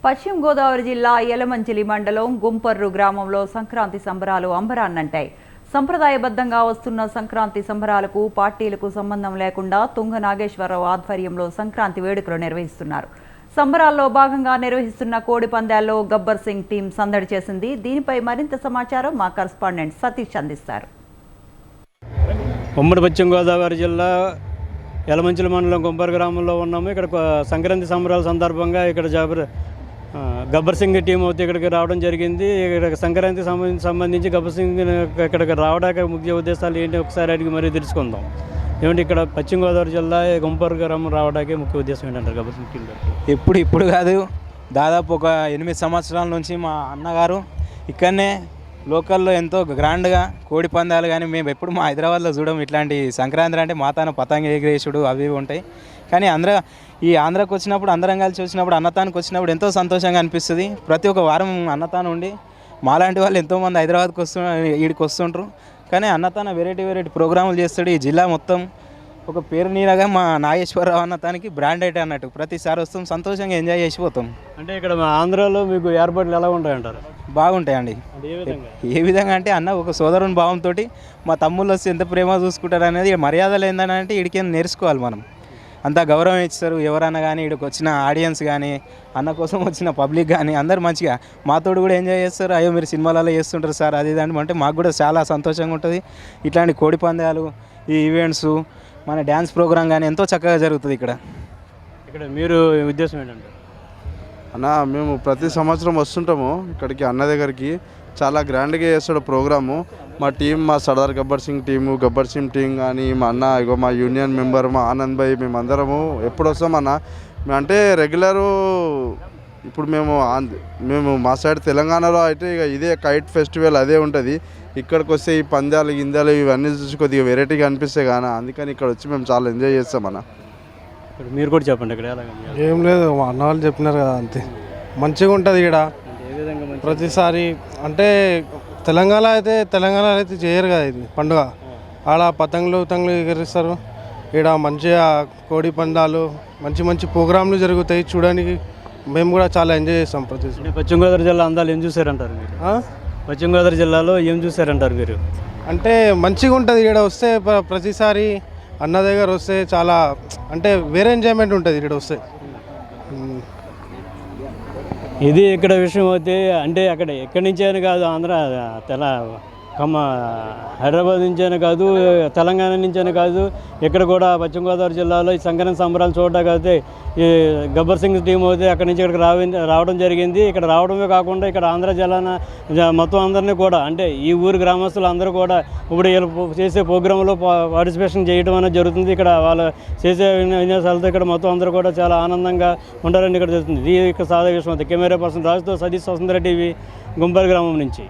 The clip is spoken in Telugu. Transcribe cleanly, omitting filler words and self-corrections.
పశ్చిమ గోదావరి జిల్లా యలమంచిలి మండలం గుంపర్రు గ్రామంలో సంక్రాంతి సంబరాలు అంబరాన్నంటాయి. సంప్రదాయబద్ధంగా వస్తున్న సంక్రాంతి సంబరాలకు పార్టీలకు సంబంధం లేకుండా తుంగ నాగేశ్వరరావు ఆధ్వర్యంలో సంక్రాంతి వేడుకలు నిర్వహిస్తున్నారు. సంబరాల్లో భాగంగా నిర్వహిస్తున్న కోడి పందాల్లో గబ్బర్ సింగ్ టీం సందడి చేసింది. దీనిపై మరింత సమాచారం మా కరెస్పాండెంట్ సతీష్ అందిస్తారు. ఉమ్మడి పశ్చిమ గోదావరి జిల్లా యలమంచిలి మండలం గుంపర్రు గ్రామంలో ఉన్నాము. ఇక్కడ సంక్రాంతి సంబరాల సందర్భంగా ఇక్కడ గబ్బర్ సింగ్ టీం అయితే ఇక్కడికి రావడం జరిగింది. ఇక్కడ సంక్రాంతి సంబంధించి గబ్బర్ సింగ్ ఇక్కడికి రావడానికి ముఖ్య ఉద్దేశాలు ఏంటి ఒకసారి అడిగి మరీ తెలుసుకుందాం. ఏమంటే ఇక్కడ పశ్చిమ గోదావరి జిల్లా గుంపర్రు గ్రామం రావడానికి ముఖ్య ఉద్దేశం ఏంటంటారు గబ్బర్ సింగ్ టీం? ఇప్పుడు కాదు, దాదాపు ఒక 8 సంవత్సరాల నుంచి మా అన్నగారు ఇక్కడనే లోకల్లో ఎంతో గ్రాండ్గా కోడి పందాలు కానీ మేము ఎప్పుడు మా హైదరాబాద్లో చూడము. ఇట్లాంటి సంక్రాంతి అంటే మాతాన పతంగ ఎగిరేసుడు అవి ఉంటాయి. కానీ ఆంధ్రాకి వచ్చినప్పుడు అందరం కలిసి వచ్చినప్పుడు అన్నతానికి వచ్చినప్పుడు ఎంతో సంతోషంగా అనిపిస్తుంది. ప్రతి ఒక్క వారం అన్నతానం ఉండి మాలాంటి వాళ్ళు ఎంతోమంది హైదరాబాద్కి వీడికి వస్తుంటారు. కానీ అన్నతాన వెరైటీ ప్రోగ్రాములు చేస్తాడు. ఈ జిల్లా మొత్తం ఒక పేరు నీరగా మా నాగేశ్వరరావు అన్నతానికి బ్రాండ్ అయితే అన్నట్టు ప్రతిసారి వస్తాం, సంతోషంగా ఎంజాయ్ చేసిపోతాం. అంటే ఇక్కడ మా ఆంధ్రాలో మీకు ఏర్పాట్లు ఎలా ఉంటాయంటారు? బాగుంటాయండి. ఏ విధంగా అంటే అన్న ఒక సోదరుని భావంతో మా తమ్ముళ్ళు వస్తే ఎంత ప్రేమ చూసుకుంటారు అనేది మర్యాదలు ఏందని అంటే ఇడికి నేర్చుకోవాలి. మనం అంతా గౌరవం ఇస్తారు. ఎవరన్నా కానీ ఇక్కడికి వచ్చిన ఆడియన్స్ కానీ అన్న కోసం వచ్చిన పబ్లిక్ కానీ అందరు మంచిగా మాతోడు కూడా ఎంజాయ్ చేస్తారు. అయ్యో మీరు సినిమాలలో చేస్తుంటారు సార్ అది ఇది అంటే మాకు కూడా చాలా సంతోషంగా ఉంటుంది. ఇట్లాంటి కోడి పందాలు, ఈ ఈవెంట్స్, మన డ్యాన్స్ ప్రోగ్రామ్ కానీ ఎంతో చక్కగా జరుగుతుంది ఇక్కడ. మీరు ఉద్దేశం ఏంటంటే అన్న, మేము ప్రతి సంవత్సరం వస్తుంటాము ఇక్కడికి అన్న దగ్గరికి. చాలా గ్రాండ్గా చేస్తాడు ప్రోగ్రాము. మా టీం, మా సర్దార్ గబ్బర్ సింగ్ టీము, గబ్బర్ సింగ్ టీం కానీ మా అన్న, ఇగో మా యూనియన్ మెంబర్ మా ఆనంద్ భాయ్, మేమందరము ఎప్పుడు వస్తాం అన్న అంటే రెగ్యులరు. ఇప్పుడు మేము మా సైడ్ తెలంగాణలో అయితే ఇక ఇదే కైట్ ఫెస్టివల్ అదే ఉంటుంది. ఇక్కడికి వస్తే ఈ పందాలు గిందాలు ఇవన్నీ చూసి కొద్దిగా వెరైటీగా అనిపిస్తాయి కానీ అందుకని ఇక్కడ వచ్చి మేము చాలా ఎంజాయ్ చేస్తాం అన్న. మీరు కూడా చెప్పండి. ఇక్కడ ఏం లేదు, మా అన్న వాళ్ళు చెప్పినారు కదా, అంతే. మంచిగా ఉంటుంది ఇక్కడ ప్రతిసారి. అంటే తెలంగాణ అయితే చేయరు కదా ఇది పండుగ. ఆడ పతంగులు ఎగరిస్తారు. ఇక్కడ మంచిగా కోడి పందాలు, మంచి ప్రోగ్రాంలు జరుగుతాయి. చూడడానికి మేము కూడా చాలా ఎంజాయ్ చేస్తాం ప్రతిసారి. పశ్చిమ గోదావరి జిల్లా అందాలు ఏం చూసారంటారు మీరు? పశ్చిమ గోదావరి జిల్లాలో ఏం చూసారంటారు మీరు? అంటే మంచిగా ఉంటుంది ఇక్కడ వస్తే. ప్రతిసారి అన్న దగ్గర వస్తే చాలా అంటే వేరే ఎంజాయ్మెంట్ ఉంటుంది ఇక్కడ వస్తే. ఇది ఇక్కడ విషయం అయితే అంటే అక్కడ ఎక్కడి నుంచైనా కాదు, ఆంధ్ర హైదరాబాద్ నుంచైనా కాదు, తెలంగాణ నుంచైనా కాదు, ఇక్కడ కూడా పశ్చిమ గోదావరి జిల్లాలో ఈ సంక్రాంతి సంబరాలు చూడడానికి అయితే ఈ గబ్బర్ సింగ్ టీం అయితే అక్కడి నుంచి ఇక్కడికి రావడం జరిగింది. ఇక్కడ రావడమే కాకుండా ఇక్కడ ఆంధ్ర జిల్లాన మొత్తం అందరినీ కూడా అంటే ఈ ఊరు గ్రామస్తులు అందరూ కూడా ఇప్పుడు వీళ్ళు చేసే ప్రోగ్రాంలో పార్టిసిపేషన్ చేయడం అనేది జరుగుతుంది. ఇక్కడ వాళ్ళు చేసే విన్యాసాలతో ఇక్కడ మొత్తం అందరూ కూడా చాలా ఆనందంగా ఉండాలని ఇక్కడ జరుగుతుంది. ఇది ఇక్కడ సాదా విషయం. కెమెరా పర్సన్ రాజుతో సతీష్, వసుంధర టీవీ, గుంపర్రు గ్రామం నుంచి.